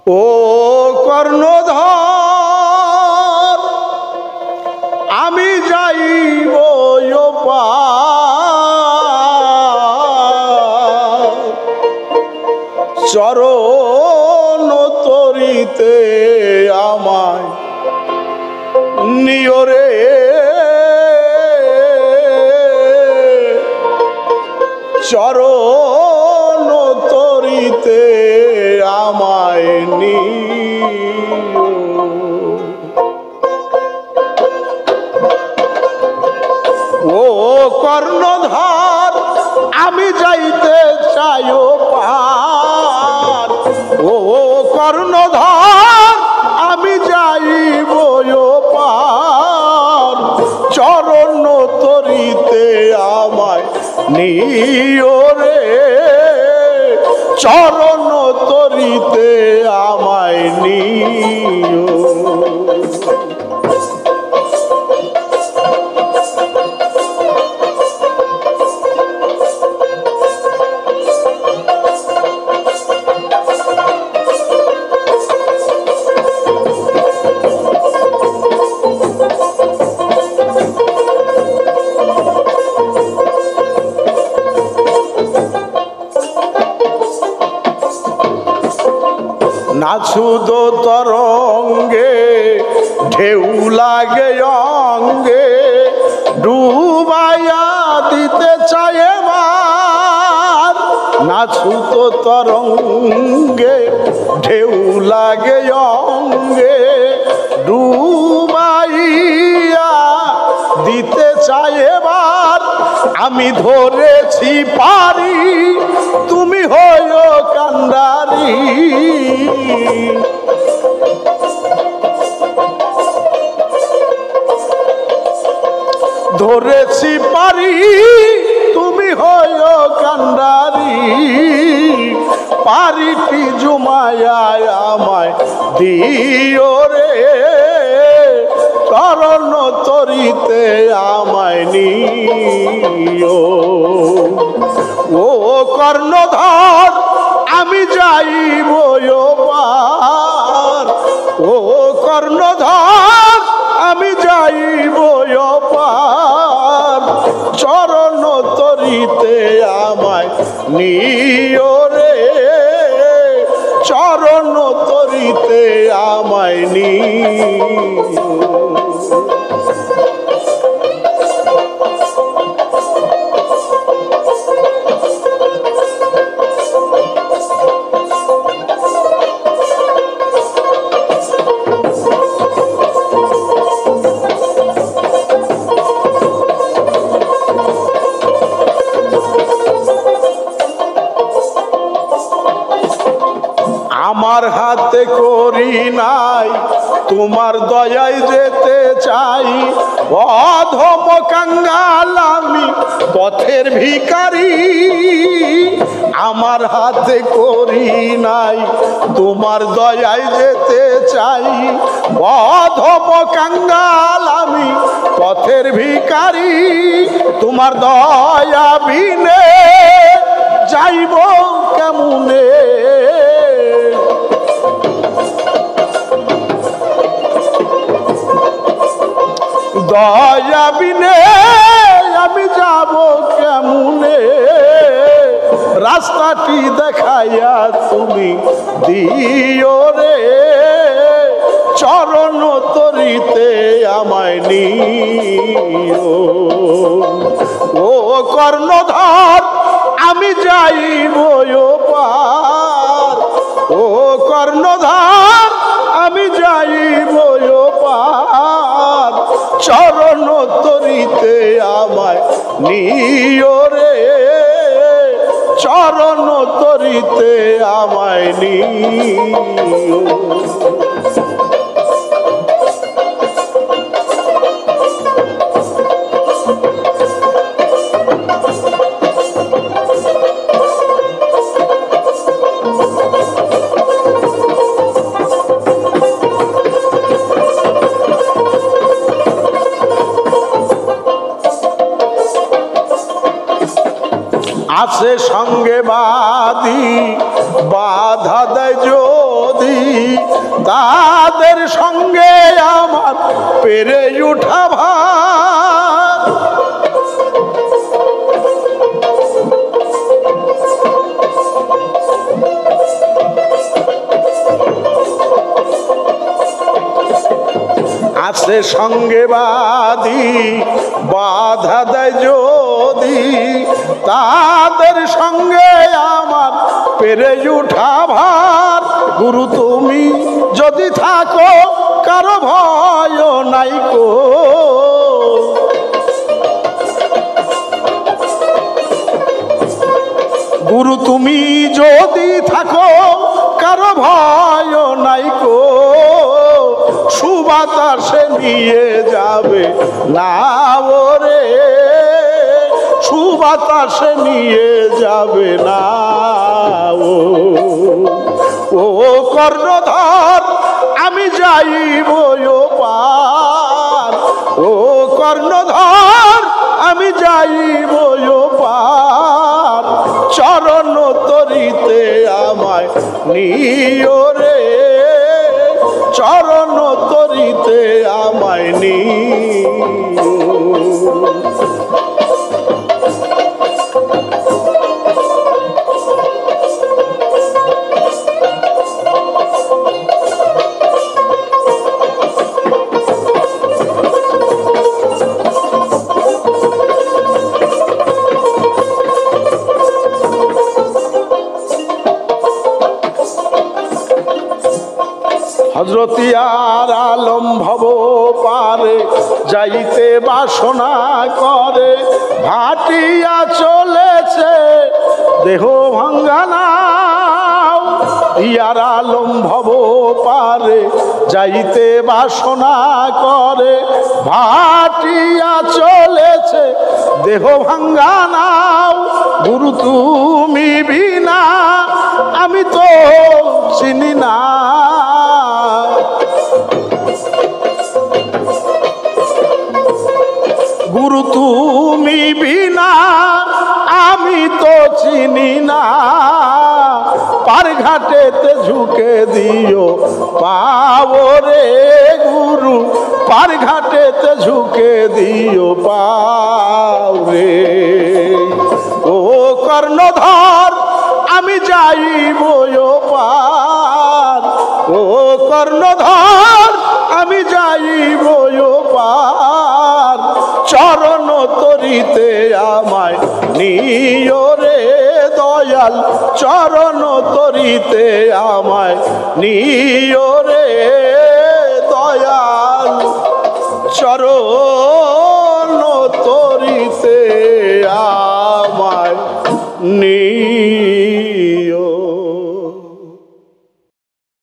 ও কর্ণধর আমি যাইব চরণ তরিতে আমায় নিয়রে চরণ তরিতে আমায় নিও। ও কর্ণধর আমি যাইতে চাই পার, ও কর্ণধর আমি যাইব পার, চরণ তরিতে আমায় নিও রে, চরণ তরিতে আমায় নিও। নাছুদ তরঙ্গে ঢেউ লাগে অঙ্গে, ডুবাইয়া দিতে চায় এবার। নাছুদ তরঙ্গে ঢেউ লাগে অঙ্গে, ডুবাইয়া দিতে চায় এবার। আমি ধরেছি পারি তুমি হইও কান্ডারি, ধরেছি পারি তুমি হইও কান্ডারি। পারিটি জুমায়ায় আমায় দিও রে, চরণ তরিতে আমায় নিও। ও কর্ণধর আমি যাইব পার, ও কর্ণধর আমি যাইব পার, চরণ তরিতে আমায় নিও রে, চরণ তরিতে আমায় নিও। আমার হাতে করি নাই তোমার দয়ায় যেতে চাই, অধম কাঙ্গাল আমি পথের ভিখারি। আমার হাতে করি নাই তোমার দয়ায় যেতে চাই, অধম কাঙ্গাল আমি পথের ভিখারি। তোমার দয়া বিনে যাইব কেমনে, দয়া বিনে আমি যাব কেমনে। রাস্তাটি দেখাইয়া তুমি দিও রে, চরণ তরিতে আমায় নিও। ও কর্ণধর আমি যাইব পার, ও কর্ণধর আমি যাইব পার, চরণ তরিতে আমায় নিও রে, চরণ তরিতে আমায় নিও। আছে সঙ্গে বাদ বাদী বাধা দেয় যদি তাদের সঙ্গে আমার পেরে উঠা ভার। আছে সঙ্গে বাদী বাধা দেয় যদি তাদের সঙ্গে আমার পেরে উঠা ভার। গুরু তুমি যদি থাকো কারো ভয় নাই কো, গুরু তুমি যদি থাকো কারো ভয় নাই কো, সুবাতাসে নিয়ে যাবে না ওরে, সুবাতাসে নিয়ে যাবে না ও কর্ণধর আমি যাইব পার, ও কর্ণধর আমি যাইব পার। চরণ তরিতে আমায় নিও রে, চরণ তরিতে আমায় নিও। হযরতিয়ার আলম ভব পারে যাইতে বাসনা করে, ভাটিয়া চলেছে দেহ ভাঙ্গানা। ইয়ার আলম ভব পারে যাইতে বাসনা করে, ভাটিয়া চলেছে দেহ ভাঙ্গানা। গুরু তুমি বিনা আমি তো চিনি না, গুরু তুমি বিনা আমি তো চিনি না। পার ঘাটেতে ঝুঁকে দিও পাও রে গুরু, পার ঘাটেতে ঝুঁকে দিও পাও রে। ও কর্ণধর আমি যাইব পার, ও কর্ণধর আমি যাইব পার। চরণ তরিতে আমায় নিও রে দয়াল, চরণ তরিতে আমায় নিও রে দয়াল, চরণ তরিতে আমায় নিও।